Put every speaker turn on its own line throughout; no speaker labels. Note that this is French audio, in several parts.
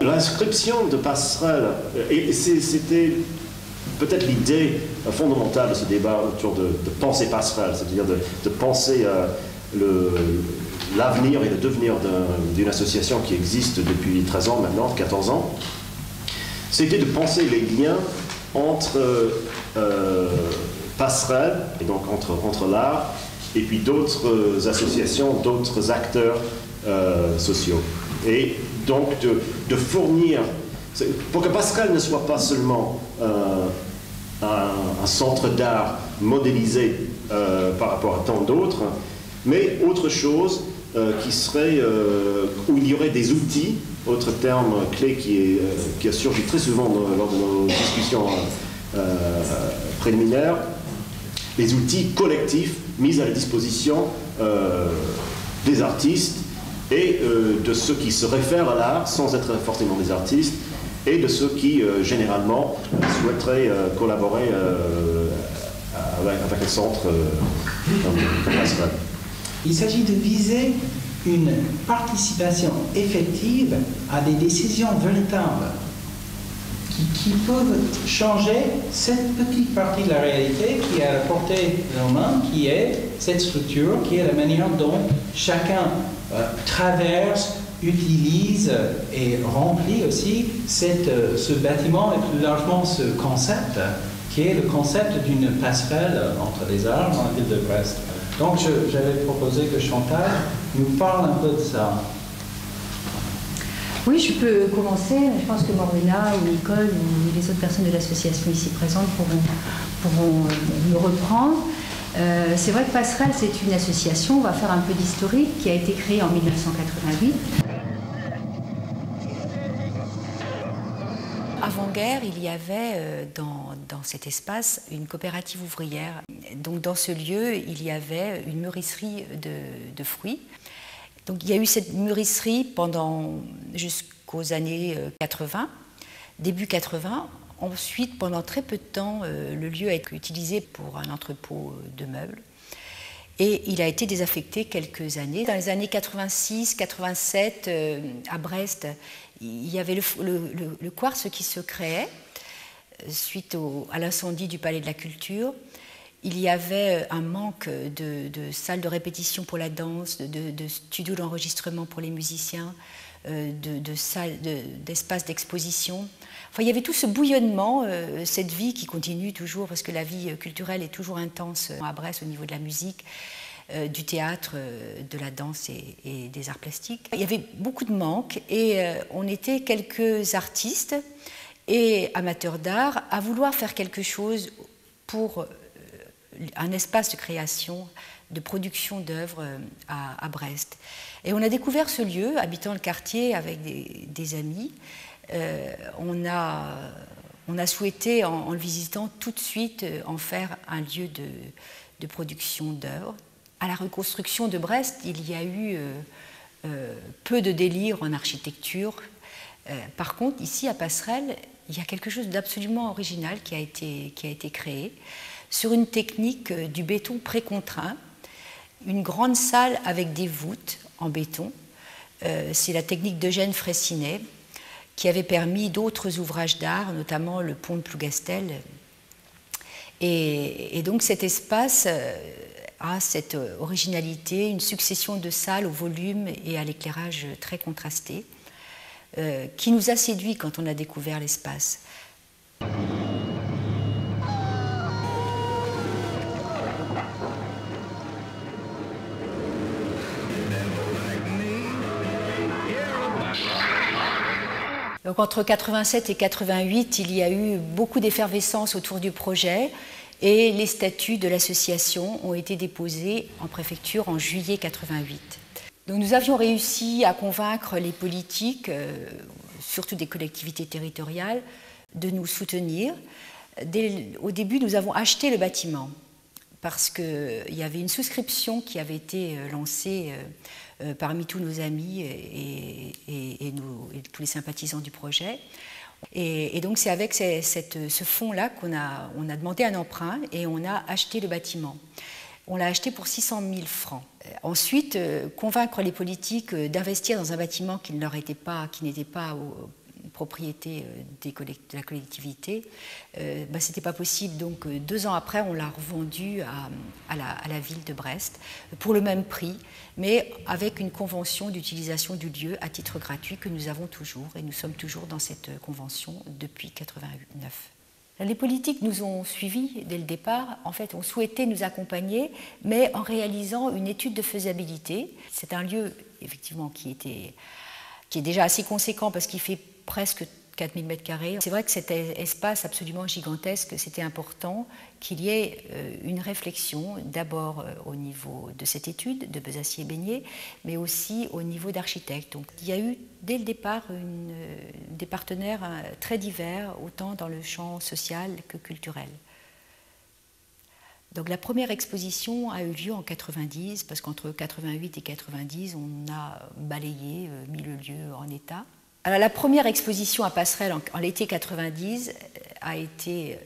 l'inscription de passerelles, et c'était peut-être l'idée fondamentale de ce débat autour de penser passerelle, c'est-à-dire de penser l'avenir et le devenir d'une association qui existe depuis 13 ans maintenant, 14 ans, c'était de penser les liens entre passerelles, et donc entre l'art, et puis d'autres associations, d'autres acteurs sociaux. Et donc de fournir, pour que passerelle ne soit pas seulement un centre d'art modélisé par rapport à tant d'autres, mais autre chose qui serait, où il y aurait des outils, autre terme clé qui a surgi très souvent lors de nos discussions préliminaires, les outils collectifs mis à la disposition des artistes et de ceux qui se réfèrent à l'art sans être forcément des artistes, et de ceux qui, généralement, souhaiteraient collaborer avec un centre comme Passerelle.
Il s'agit de viser une participation effective à des décisions véritables qui peuvent changer cette petite partie de la réalité qui est à la portée de nos mains, qui est cette structure, qui est la manière dont chacun traverse, utilise et remplit aussi ce bâtiment et plus largement ce concept, qui est le concept d'une passerelle entre les arts dans la ville de Brest. Donc j'avais proposé que Chantal nous parle un peu de ça.
Oui, je peux commencer, mais je pense que Morena ou Nicole ou les autres personnes de l'association ici présentes pourront me reprendre. C'est vrai que Passerelle, c'est une association, on va faire un peu d'historique, qui a été créée en 1988. Avant-guerre, il y avait dans cet espace une coopérative ouvrière. Donc dans ce lieu, il y avait une mûrisserie de fruits. Donc il y a eu cette mûrisserie jusqu'aux années 80, début 80. Ensuite, pendant très peu de temps, le lieu a été utilisé pour un entrepôt de meubles. Et il a été désaffecté quelques années. Dans les années 86, 87, à Brest, il y avait le quartz qui se créait suite à l'incendie du Palais de la Culture. Il y avait un manque de salles de répétition pour la danse, de studios d'enregistrement pour les musiciens, d'espaces d'exposition. Enfin, il y avait tout ce bouillonnement, cette vie qui continue toujours, parce que la vie culturelle est toujours intense à Brest au niveau de la musique, du théâtre, de la danse et des arts plastiques. Il y avait beaucoup de manques et on était quelques artistes et amateurs d'art à vouloir faire quelque chose pour un espace de création, de production d'œuvres à Brest. Et on a découvert ce lieu, habitant le quartier avec des amis. On a souhaité, en le visitant tout de suite, en faire un lieu de production d'œuvres. À la reconstruction de Brest, il y a eu peu de délire en architecture. Par contre, ici, à Passerelle, il y a quelque chose d'absolument original qui a été créé sur une technique du béton précontraint, une grande salle avec des voûtes en béton. C'est la technique d'Eugène Fraissinet qui avait permis d'autres ouvrages d'art, notamment le pont de Plougastel. Et donc cet espace a cette originalité, une succession de salles au volume et à l'éclairage très contrasté, qui nous a séduits quand on a découvert l'espace. Donc entre 87 et 88, il y a eu beaucoup d'effervescence autour du projet et les statuts de l'association ont été déposés en préfecture en juillet 88. Donc nous avions réussi à convaincre les politiques, surtout des collectivités territoriales, de nous soutenir. Au début, nous avons acheté le bâtiment parce qu'il y avait une souscription qui avait été lancée parmi tous nos amis et tous les sympathisants du projet. Et donc c'est avec ce fonds-là qu'on a demandé un emprunt et on a acheté le bâtiment. On l'a acheté pour 600 000 francs. Ensuite, convaincre les politiques d'investir dans un bâtiment qui n'était pas propriété de la collectivité, c'était pas possible. Donc 2 ans après, on l'a revendu à la ville de Brest pour le même prix, mais avec une convention d'utilisation du lieu à titre gratuit que nous avons toujours, et nous sommes toujours dans cette convention depuis 1989. Les politiques nous ont suivis dès le départ. En fait, on souhaitait nous accompagner, mais en réalisant une étude de faisabilité. C'est un lieu, effectivement, qui est déjà assez conséquent parce qu'il fait presque 4000 m². C'est vrai que cet espace absolument gigantesque, c'était important qu'il y ait une réflexion, d'abord au niveau de cette étude de Bezacier-Beignet, mais aussi au niveau d'architectes. Donc il y a eu dès le départ des partenaires très divers, autant dans le champ social que culturel. Donc la première exposition a eu lieu en 90, parce qu'entre 88 et 90, on a balayé, mis le lieu en état. Alors, la première exposition à Passerelle en l'été 90 a été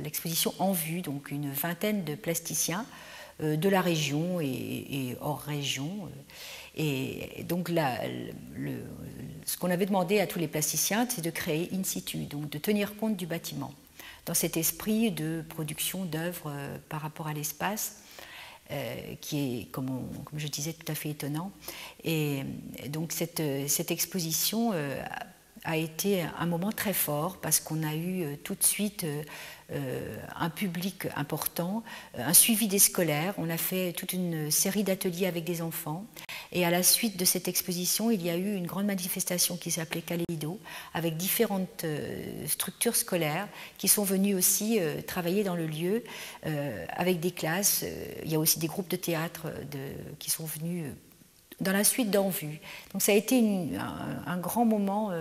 l'exposition En Vue, donc une vingtaine de plasticiens de la région et hors région. Et donc ce qu'on avait demandé à tous les plasticiens, c'est de créer in situ, donc de tenir compte du bâtiment, dans cet esprit de production d'œuvres par rapport à l'espace. Qui est, comme je disais, tout à fait étonnant. Et donc cette exposition a été un moment très fort parce qu'on a eu tout de suite un public important, un suivi des scolaires. On a fait toute une série d'ateliers avec des enfants. Et à la suite de cette exposition, il y a eu une grande manifestation qui s'appelait Kaleido, avec différentes structures scolaires qui sont venues aussi travailler dans le lieu, avec des classes. Il y a aussi des groupes de théâtre qui sont venus dans la suite d'En Vue. Donc ça a été un grand moment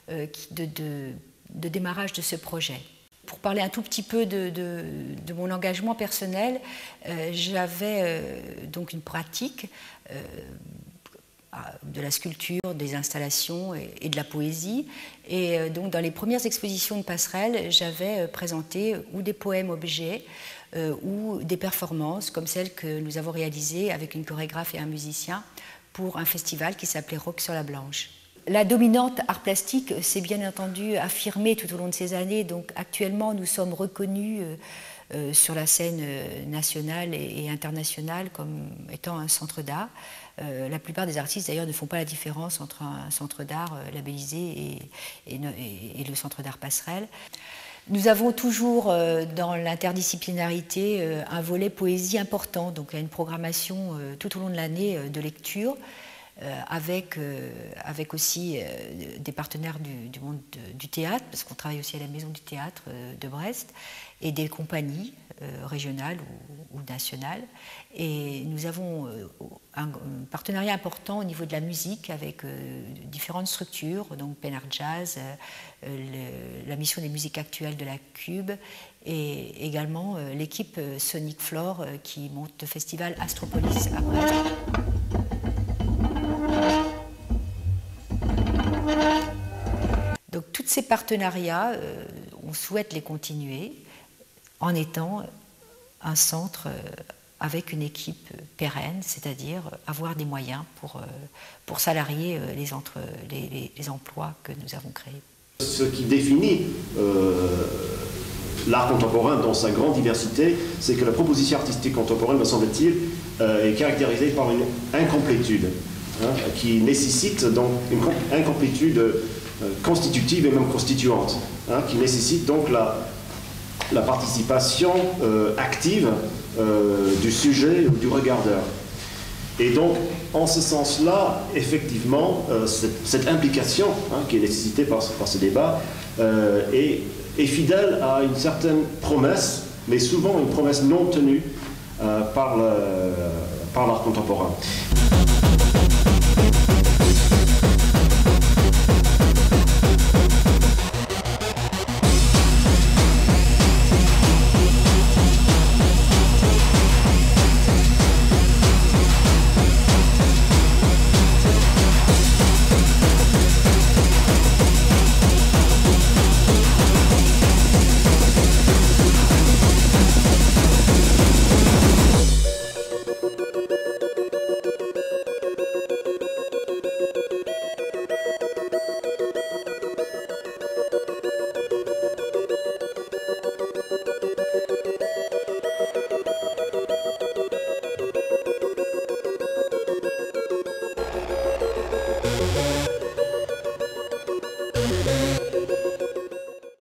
de démarrage de ce projet. Pour parler un tout petit peu de mon engagement personnel, j'avais donc une pratique de la sculpture, des installations et de la poésie. Et donc dans les premières expositions de Passerelle, j'avais présenté ou des poèmes objets ou des performances comme celles que nous avons réalisées avec une chorégraphe et un musicien pour un festival qui s'appelait Rock sur la Blanche. La dominante art plastique s'est bien entendu affirmée tout au long de ces années. Donc actuellement, nous sommes reconnus sur la scène nationale et internationale comme étant un centre d'art. La plupart des artistes d'ailleurs ne font pas la différence entre un centre d'art labellisé et le centre d'art Passerelle. Nous avons toujours dans l'interdisciplinarité un volet poésie important, donc il y a une programmation tout au long de l'année de lecture. Avec aussi des partenaires du monde du théâtre, parce qu'on travaille aussi à la Maison du Théâtre de Brest, et des compagnies régionales ou nationales. Et nous avons un partenariat important au niveau de la musique avec différentes structures, donc Pen Art Jazz, la mission des musiques actuelles de la Cube, et également l'équipe Sonic Floor qui monte le festival Astropolis à Brest. Donc tous ces partenariats, on souhaite les continuer en étant un centre avec une équipe pérenne, c'est-à-dire avoir des moyens pour salarier les emplois que nous avons créés.
Ce qui définit l'art contemporain dans sa grande diversité, c'est que la proposition artistique contemporaine, me semble-t-il, est caractérisée par une incomplétude, qui nécessite donc une incomplétude constitutive et même constituante, qui nécessite donc la participation active du sujet ou du regardeur. Et donc, en ce sens-là, effectivement, cette implication qui est nécessitée par ce débat est fidèle à une certaine promesse, mais souvent une promesse non tenue par l'art contemporain.